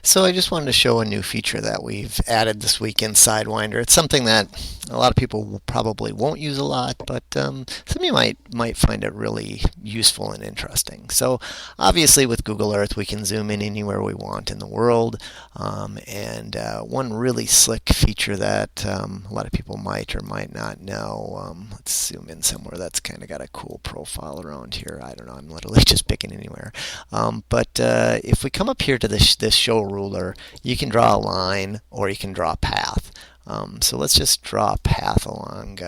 So I just wanted to show a new feature that we've added this week in Sidewinder. It's something that a lot of people probably won't use a lot, but some of you might find it really useful and interesting. So obviously with Google Earth, we can zoom in anywhere we want in the world. And one really slick feature that a lot of people might or might not know. Let's zoom in somewhere that's kind of got a cool profile around here. I don't know. I'm literally just picking anywhere. But if we come up here to this show ruler, you can draw a line or you can draw a path. So let's just draw a path along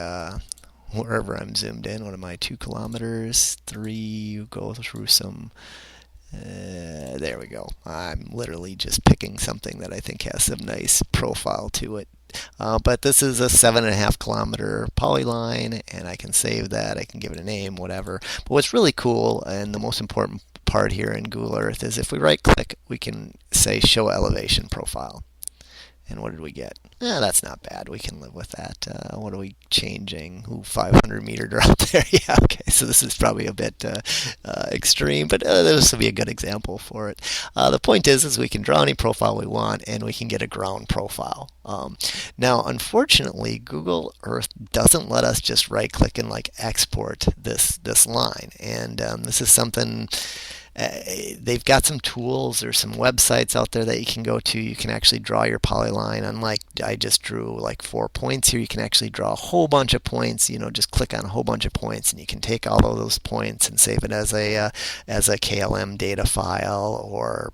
wherever I'm zoomed in. What am I, 2 kilometers? 3, you go through some. There we go. I'm literally just picking something that I think has some nice profile to it. But this is a 7.5 kilometer polyline, and I can save that. I can give it a name, whatever. But what's really cool, and the most important part here in Google Earth, is if we right click, we can say show elevation profile. And what did we get? That's not bad. We can live with that. What are we changing? 500-meter drop there. Yeah, okay. So this is probably a bit extreme, but this will be a good example for it. The point is we can draw any profile we want, and we can get a ground profile. Now, unfortunately, Google Earth doesn't let us just right-click and export this line, and this is something. They've got some tools. There's some websites out there that you can go to. You can actually draw your polyline. Unlike I just drew 4 points here, you can actually draw a whole bunch of points. Just click on a whole bunch of points, and you can take all of those points and save it as a KLM data file or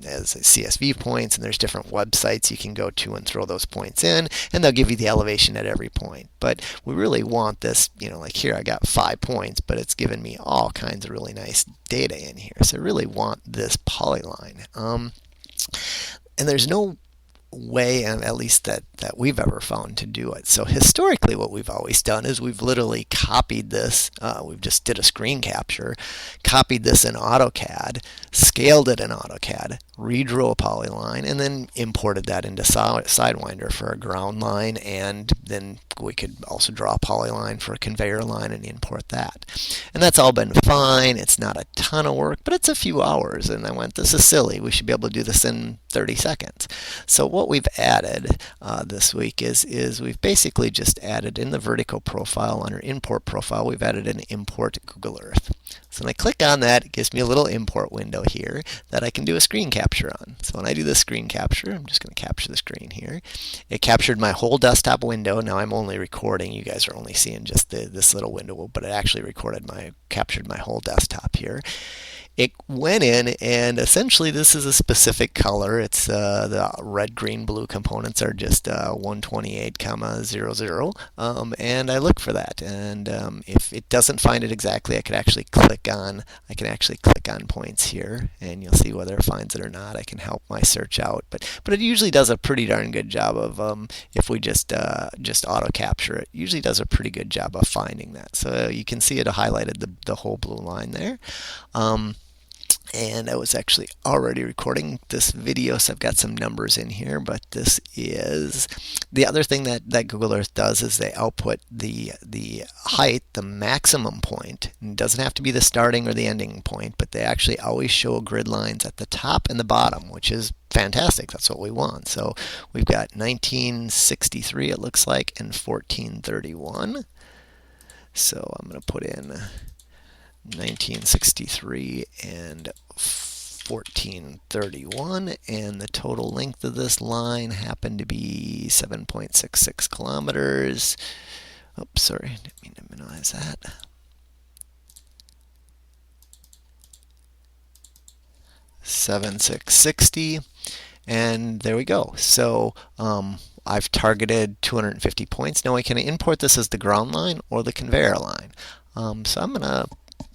as CSV points. And there's different websites you can go to and throw those points in, and they'll give you the elevation at every point. But we really want this. Like here, I got 5 points, but it's given me all kinds of really nice data in here. So I really want this polyline. And there's no way, at least that we've ever found, to do it. So historically what we've always done is we've literally copied this. We've just did a screen capture, copied this in AutoCAD, scaled it in AutoCAD, redrew a polyline, and then imported that into Sidewinder for a ground line, and then we could also draw a polyline for a conveyor line and import that. And that's all been fine. It's not a ton of work, but it's a few hours. And I went, this is silly. We should be able to do this in 30 seconds. So what we've added this week is we've basically just added in the vertical profile, under import profile, we've added an import Google Earth. So when I click on that, it gives me a little import window here that I can do a screen capture on. So when I do the screen capture, I'm just going to capture the screen here. It captured my whole desktop window. Now I'm only recording. You guys are only seeing just this little window, but it actually captured my whole desktop here. It went in, and essentially this is a specific color. It's the red, green, blue components are just 128,00, and I look for that. And if it doesn't find it exactly, I can actually click on points here, and you'll see whether it finds it or not. I can help my search out, but it usually does a pretty darn good job of if we just auto capture it. Usually does a pretty good job of finding that. So you can see it highlighted the whole blue line there. And I was actually already recording this video, so I've got some numbers in here, but this is the other thing that Google Earth does is they output the height, the maximum point. And it doesn't have to be the starting or the ending point, but they actually always show grid lines at the top and the bottom, which is fantastic. That's what we want. So we've got 1963, it looks like, and 1431. So I'm going to put in 1963 and 1431, and the total length of this line happened to be 7.66 kilometers. Oops, sorry, didn't mean to minimize that. $7,660, and there we go. So I've targeted 250 points. Now I can import this as the ground line or the conveyor line. So I'm gonna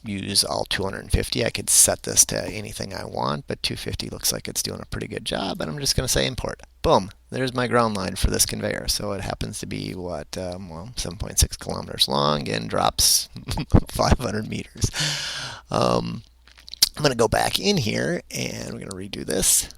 use all 250. I could set this to anything I want, but 250 looks like it's doing a pretty good job, and I'm just going to say import. Boom, there's my ground line for this conveyor. So it happens to be 7.6 kilometers long and drops 500 meters. I'm going to go back in here, and we're going to redo this.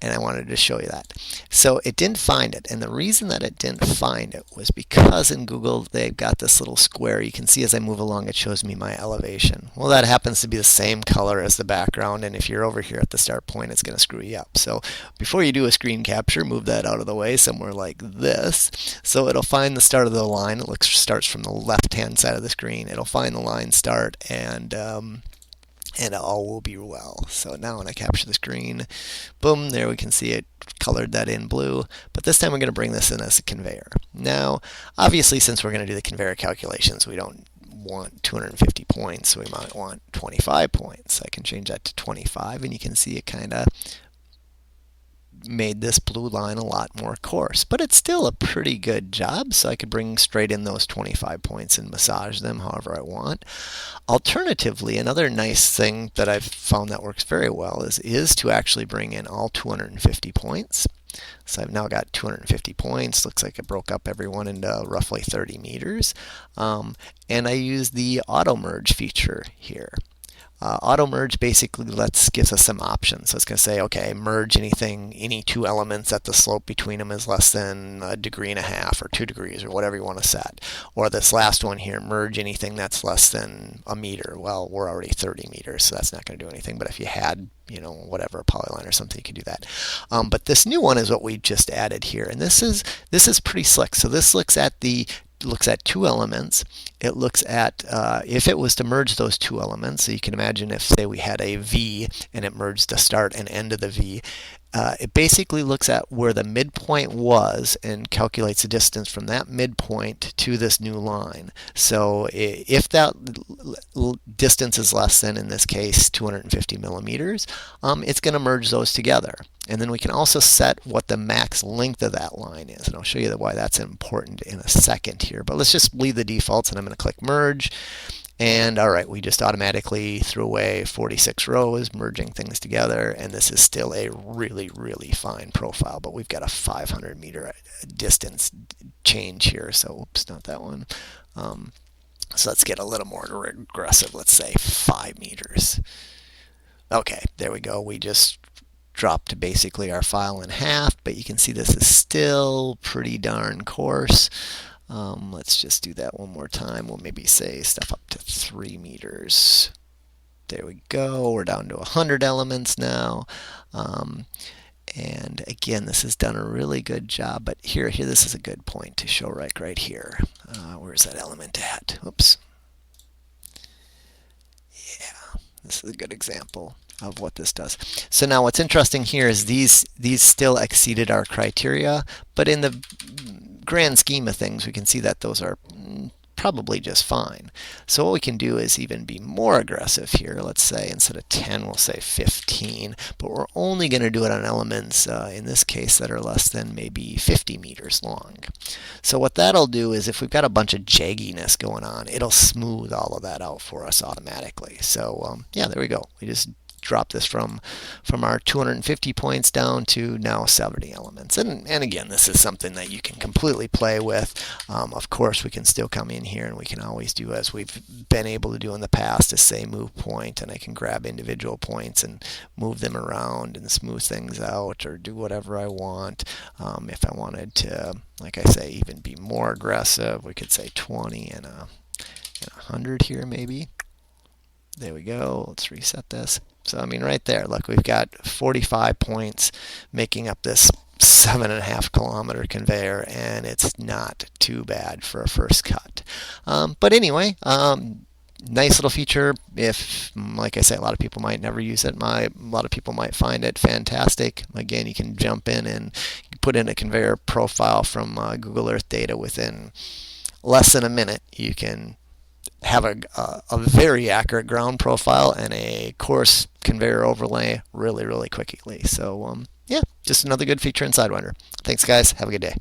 and I wanted to show you that. So it didn't find it, and the reason that it didn't find it was because in Google they've got this little square. You can see as I move along it shows me my elevation. Well, that happens to be the same color as the background, and if you're over here at the start point it's going to screw you up. So before you do a screen capture, move that out of the way somewhere like this. So it'll find the start of the line. It starts from the left hand side of the screen. It'll find the line start, and all will be well. So now when I capture the screen, boom, there we can see it colored that in blue. But this time we're going to bring this in as a conveyor. Now, obviously, since we're going to do the conveyor calculations, we don't want 250 points, so we might want 25 points. I can change that to 25, and you can see it kind of made this blue line a lot more coarse, but it's still a pretty good job, so I could bring straight in those 25 points and massage them however I want. Alternatively, another nice thing that I've found that works very well is to actually bring in all 250 points. So I've now got 250 points. Looks like it broke up everyone into roughly 30 meters. And I use the auto merge feature here. Auto merge basically gives us some options. So it's going to say, okay, merge any two elements that the slope between them is less than 1.5 degrees or 2 degrees or whatever you want to set. Or this last one here, merge anything that's less than a meter. Well, we're already 30 meters, so that's not going to do anything. But if you had, whatever, a polyline or something, you could do that. But this new one is what we just added here, and this is pretty slick. So this looks at two elements. It looks at if it was to merge those two elements. So you can imagine if, say, we had a V and it merged the start and end of the V. It basically looks at where the midpoint was and calculates the distance from that midpoint to this new line. So if that distance is less than, in this case, 250 millimeters, it's going to merge those together. And then we can also set what the max length of that line is. And I'll show you why that's important in a second here. But let's just leave the defaults, and I'm going to click merge. And all right, we just automatically threw away 46 rows, merging things together, and this is still a really, really fine profile, but we've got a 500 meter distance change here, so oops, not that one. So let's get a little more aggressive, let's say 5 meters. Okay, there we go. We just dropped basically our file in half, but you can see this is still pretty darn coarse. Let's just do that one more time. We'll maybe say stuff up to 3 meters. There we go. We're down to 100 elements now. And again, this has done a really good job. But here, this is a good point to show right here. Where's that element at? Oops. Yeah, this is a good example of what this does. So now what's interesting here is these still exceeded our criteria, but in the grand scheme of things, we can see that those are probably just fine. So what we can do is even be more aggressive here. Let's say instead of 10, we'll say 15, but we're only going to do it on elements, in this case, that are less than maybe 50 meters long. So what that'll do is if we've got a bunch of jagginess going on, it'll smooth all of that out for us automatically. So yeah, there we go. We just drop this from our 250 points down to now 70 elements. And again, this is something that you can completely play with. Of course, we can still come in here and we can always do as we've been able to do in the past, is say move point, and I can grab individual points and move them around and smooth things out or do whatever I want. If I wanted to, like I say, even be more aggressive, we could say 20 and 100 here maybe. There we go. Let's reset this. So I mean, right there, look, we've got 45 points making up this 7.5 kilometer conveyor, and it's not too bad for a first cut. But anyway, nice little feature. If, like I say, a lot of people might never use it. A lot of people might find it fantastic. Again, you can jump in and put in a conveyor profile from Google Earth data within less than a minute. You can have a very accurate ground profile and a coarse conveyor overlay really, really quickly. So yeah, just another good feature in Sidewinder. Thanks, guys. Have a good day.